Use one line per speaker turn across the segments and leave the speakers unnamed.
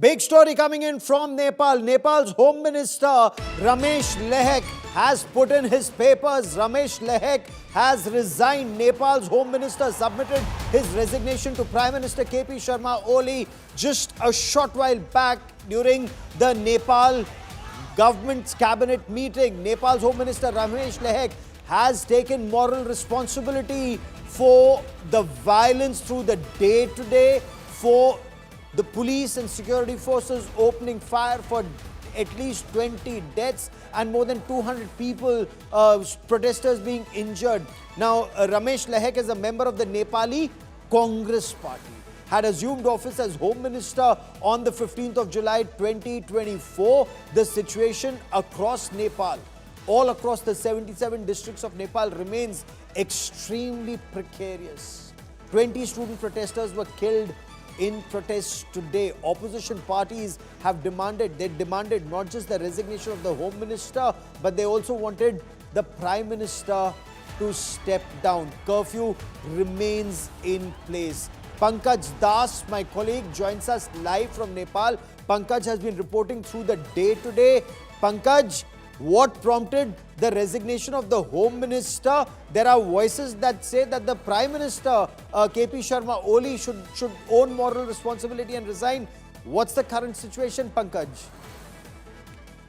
Big story coming in from Nepal. Nepal's Home Minister Ramesh Lehek has put in his papers. Ramesh Lehek has resigned. Nepal's Home Minister submitted his resignation to Prime Minister KP Sharma Oli just a short while back during the Nepal government's cabinet meeting. Nepal's Home Minister Ramesh Lehek has taken moral responsibility for the violence through the day-to-day, for the police and security forces opening fire for at least 20 deaths and more than 200 people, protesters being injured. Now, Ramesh Lehek is a member of the Nepali Congress Party, had assumed office as Home Minister on the 15th of July 2024. The situation across Nepal, all across the 77 districts of Nepal, remains extremely precarious. 20 student protesters were killed in protests today. Opposition parties have demanded not just the resignation of the Home Minister, but they also wanted the Prime Minister to step down. Curfew remains in place. Pankaj Das, my colleague, joins us live from Nepal. Pankaj has been reporting through the day-to-day. Pankaj, what prompted the resignation of the Home Minister? There are voices that say that the Prime Minister, KP Sharma Oli, should own moral responsibility and resign. What's the current situation, Pankaj?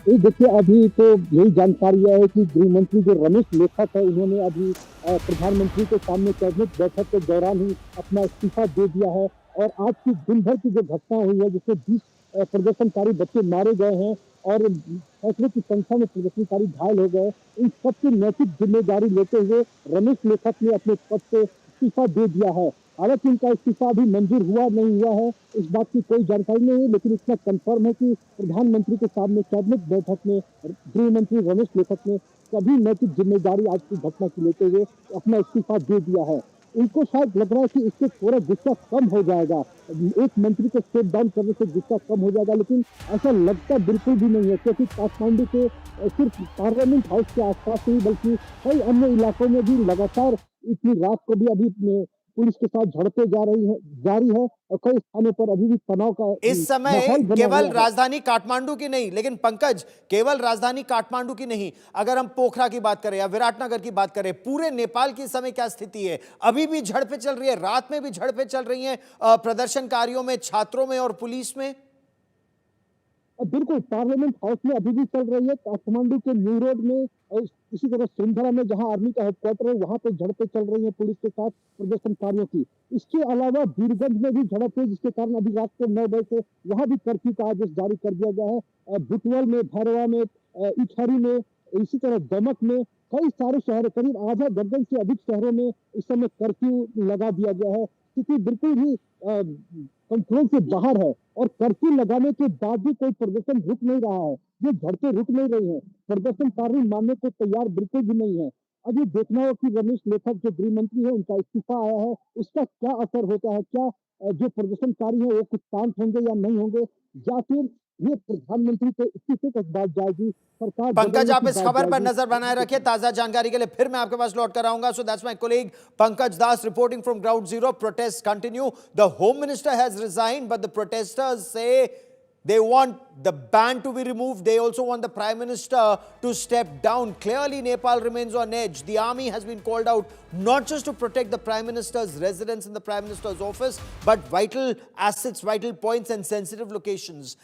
देखिए, अभी तो यही जानकारी है कि गृह मंत्री जो रमेश लेखक है, उन्होंने अभी प्रधानमंत्री के सामने कैबिनेट बैठक के दौरान ही अपना इस्तीफा दे दिया है। और आज की दिन भर की जो घटना हुई है, जिसमें 20 प्रदर्शनकारी बच्चे मारे गए हैं और सैकड़ों की संख्या में प्रदर्शनकारी घायल हो गए, इन सबकी नैतिक जिम्मेदारी लेते हुए रमेश लेखक ने अपने पद से इस्तीफा दे दिया है। हालांकि इनका इस्तीफा अभी मंजूर हुआ नहीं हुआ है, इस बात की कोई जानकारी नहीं है, लेकिन इतना कंफर्म है कि प्रधानमंत्री के सामने कैबिनेट बैठक में गृह मंत्री रमेश लेखक ने सभी नैतिक जिम्मेदारी आज की घटना की लेते हुए अपना इस्तीफा दे दिया है। उनको शायद लग रहा है कि इससे थोड़ा गुस्सा कम हो जाएगा, एक मंत्री को स्टेप डाउन करने से गुस्सा कम हो जाएगा, लेकिन ऐसा लगता बिल्कुल भी नहीं है, क्योंकि काठमांडू के सिर्फ पार्लियामेंट हाउस के आसपास नहीं बल्कि कई अन्य इलाकों में भी लगातार इतनी रात को भी अभी पुलिस के साथ झड़पें जारी है और कई स्थानों पर अभी भी तनाव का
इस समय केवल राजधानी काठमांडू की नहीं, लेकिन पंकज, केवल राजधानी काठमांडू की नहीं, अगर हम पोखरा की बात करें या विराटनगर की बात करें, पूरे नेपाल की इस समय क्या स्थिति है? अभी भी झड़पें चल रही है, रात में भी झड़पें चल रही हैं प्रदर्शनकारियों में, छात्रों में और पुलिस में?
बिल्कुल, पार्लियामेंट हाउस में अभी भी चल रही है। काठमांडू के न्यू रोड में और इसी तरह सिंधरा में, जहां आर्मी का हेडक्वार्टर है, वहां पे झड़पें चल रही है पुलिस के साथ प्रदर्शनकारियों की। इसके अलावा वीरगंज में भी झड़प है, जिसके कारण अभी रात को 9 बजे से वहां भी कर्फ्यू का आदेश जारी कर दिया गया है। बुटवल में, भैरवा में, इछारी में, इसी तरह दमक में, कई सारे शहर, करीब आधा दर्जन से अधिक शहरों में इस समय कर्फ्यू लगा दिया गया है, क्योंकि बिल्कुल ही कंट्रोल से बाहर है। और कर्फ्यू लगाने के बाद भी कोई प्रदर्शन रुक नहीं रहा है, ये झड़पें रुक नहीं रही हैं, प्रदर्शनकारी मानने को तैयार बिल्कुल भी नहीं है। अभी देखना हो कि रमेश लेखक जो गृह मंत्री है, उनका इस्तीफा आया है, उसका क्या असर होता है, क्या जो प्रदर्शनकारी है वो कुछ शांत होंगे या नहीं होंगे, या फिर ये प्रधानमंत्री के इस्तीफे तक बात जाएगी, सरकार।
पंकज, आप इस खबर पर नजर बनाए रखिए, ताजा जानकारी के लिए फिर मैं आपके पास लौट कर आऊंगा। So that's my colleague Pankaj Das reporting from ground zero. Protests continue. The Home Minister has resigned, but the protesters say they want the ban to be removed. They also want the Prime Minister to step down. Clearly, Nepal remains on edge. The army has been called out not just to protect the Prime Minister's residence in the Prime Minister's office, but vital assets, vital points and sensitive locations.